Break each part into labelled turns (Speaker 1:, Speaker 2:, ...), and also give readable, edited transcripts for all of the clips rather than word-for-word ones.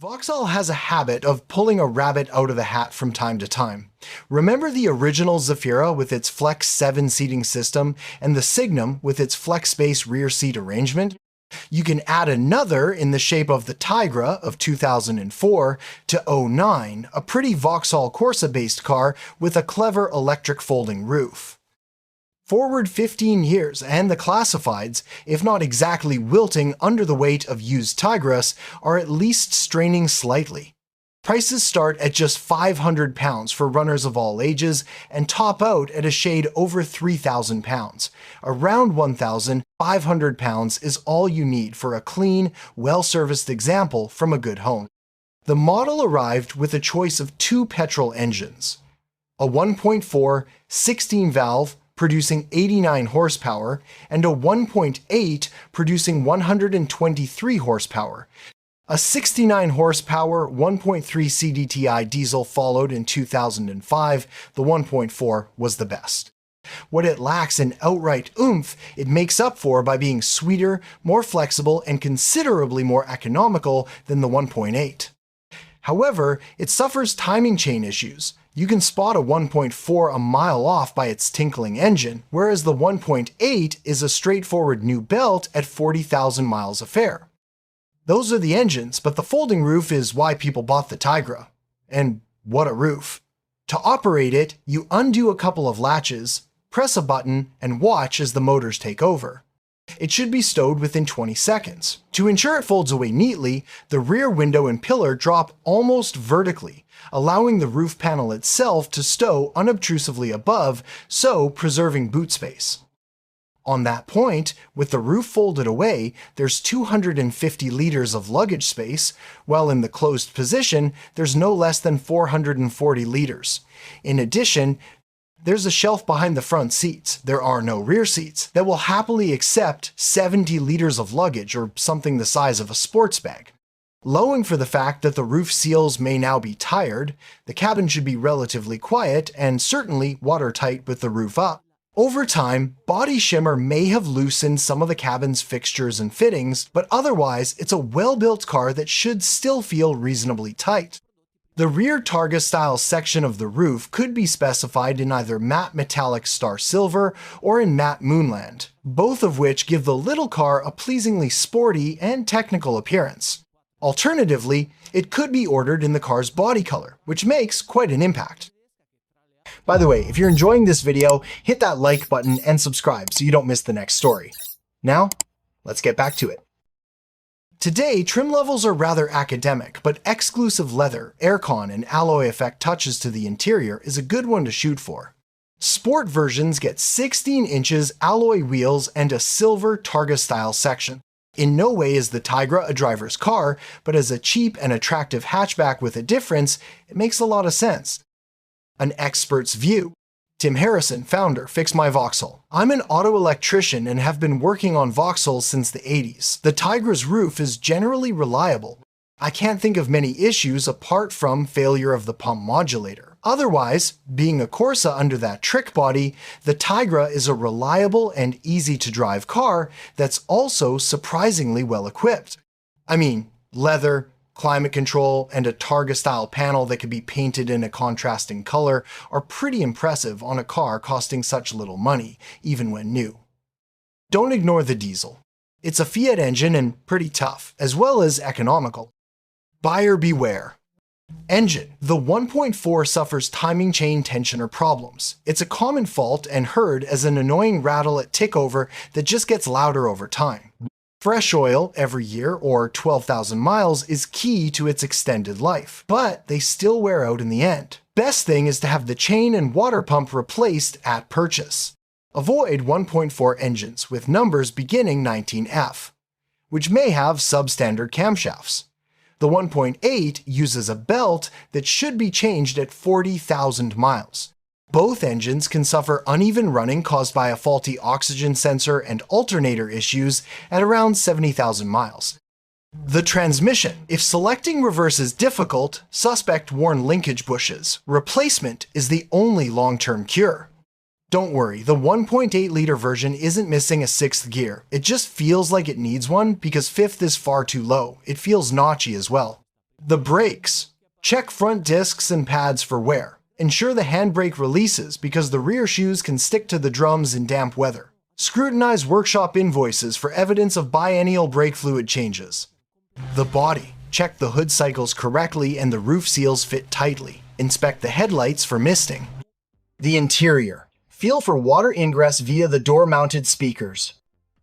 Speaker 1: Vauxhall has a habit of pulling a rabbit out of the hat from time to time. Remember the original Zafira with its Flex 7 seating system and the Signum with its Flex Space rear seat arrangement? You can add another in the shape of the Tigra of 2004 to 09, a pretty Vauxhall Corsa-based car with a clever electric folding roof. Forward 15 years and the classifieds, if not exactly wilting under the weight of used Tigras, are at least straining slightly. Prices start at just £500 for runners of all ages and top out at a shade over £3,000. Around £1,500 is all you need for a clean, well-serviced example from a good home. The model arrived with a choice of two petrol engines, a 1.4 16-valve producing 89 horsepower, and a 1.8 producing 123 horsepower. A 69 horsepower 1.3 CDTI diesel followed in 2005, the 1.4 was the best. What it lacks in outright oomph, it makes up for by being sweeter, more flexible, and considerably more economical than the 1.8. However, it suffers timing chain issues. You can spot a 1.4 a mile off by its tinkling engine, whereas the 1.8 is a straightforward new belt at 40,000 miles a fair. Those are the engines, but the folding roof is why people bought the Tigra. And what a roof. To operate it, you undo a couple of latches, press a button, and watch as the motors take over. It should be stowed within 20 seconds. To ensure it folds away neatly, the rear window and pillar drop almost vertically, allowing the roof panel itself to stow unobtrusively above, so preserving boot space. On that point, with the roof folded away, there's 250 liters of luggage space, while in the closed position, there's no less than 440 liters. In addition, there's a shelf behind the front seats, there are no rear seats, that will happily accept 70 liters of luggage or something the size of a sports bag. Allowing for the fact that the roof seals may now be tired, the cabin should be relatively quiet and certainly watertight with the roof up. Over time, body shimmer may have loosened some of the cabin's fixtures and fittings, but otherwise it's a well-built car that should still feel reasonably tight. The rear Targa-style section of the roof could be specified in either matte metallic star silver or in matte moonland, both of which give the little car a pleasingly sporty and technical appearance. Alternatively, it could be ordered in the car's body color, which makes quite an impact. By the way, if you're enjoying this video, hit that like button and subscribe so you don't miss the next story. Now, let's get back to it. Today, trim levels are rather academic, but exclusive leather, aircon, and alloy effect touches to the interior is a good one to shoot for. Sport versions get 16 inches alloy wheels and a silver Targa-style section. In no way is the Tigra a driver's car, but as a cheap and attractive hatchback with a difference, it makes a lot of sense. An expert's view. Tim Harrison, founder, Fix My Vauxhall. I'm an auto electrician and have been working on Vauxhalls since the 80s. The Tigra's roof is generally reliable. I can't think of many issues apart from failure of the pump modulator. Otherwise, being a Corsa under that trick body, the Tigra is a reliable and easy to drive car that's also surprisingly well equipped. I mean, leather, climate control, and a Targa-style panel that can be painted in a contrasting color are pretty impressive on a car costing such little money, even when new. Don't ignore the diesel. It's a Fiat engine and pretty tough, as well as economical. Buyer beware. Engine. The 1.4 suffers timing chain tensioner problems. It's a common fault and heard as an annoying rattle at tickover that just gets louder over time. Fresh oil every year, or 12,000 miles, is key to its extended life, but they still wear out in the end. Best thing is to have the chain and water pump replaced at purchase. Avoid 1.4 engines with numbers beginning 19F, which may have substandard camshafts. The 1.8 uses a belt that should be changed at 40,000 miles. Both engines can suffer uneven running caused by a faulty oxygen sensor and alternator issues at around 70,000 miles. The transmission. If selecting reverse is difficult, suspect worn linkage bushes. Replacement is the only long-term cure. Don't worry, the 1.8-liter version isn't missing a sixth gear. It just feels like it needs one because fifth is far too low. It feels notchy as well. The brakes. Check front discs and pads for wear. Ensure the handbrake releases because the rear shoes can stick to the drums in damp weather. Scrutinize workshop invoices for evidence of biennial brake fluid changes. The body. Check the hood cycles correctly and the roof seals fit tightly. Inspect the headlights for misting. The interior. Feel for water ingress via the door-mounted speakers.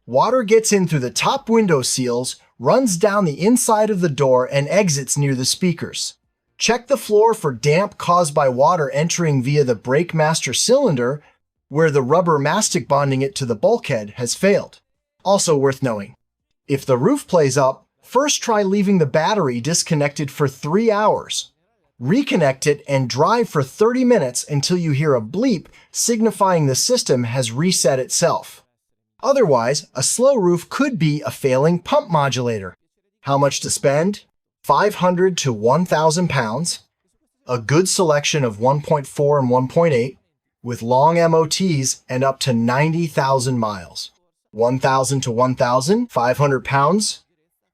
Speaker 1: Water gets in through the top window seals, runs down the inside of the door, and exits near the speakers. Check the floor for damp caused by water entering via the brake master cylinder, where the rubber mastic bonding it to the bulkhead has failed. Also worth knowing, if the roof plays up, first try leaving the battery disconnected for 3 hours. Reconnect it and drive for 30 minutes until you hear a bleep signifying the system has reset itself. Otherwise, a slow roof could be a failing pump modulator. How much to spend? 500 to 1,000 pounds, a good selection of 1.4 and 1.8, with long MOTs and up to 90,000 miles. 1,000 to 1,500 pounds,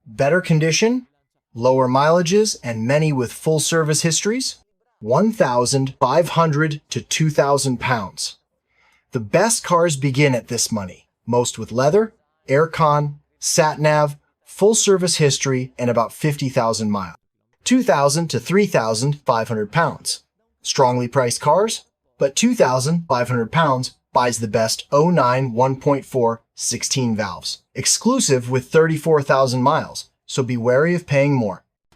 Speaker 1: better condition, lower mileages, and many with full service histories. 1,500 to 2,000 pounds. The best cars begin at this money, most with leather, aircon, sat-nav, full service history, and about 50,000 miles. 2,000 to 3,500 pounds. Strongly priced cars, but 2,500 pounds buys the best 09 1.4 16 valves. Exclusive with 34,000 miles, so be wary of paying more.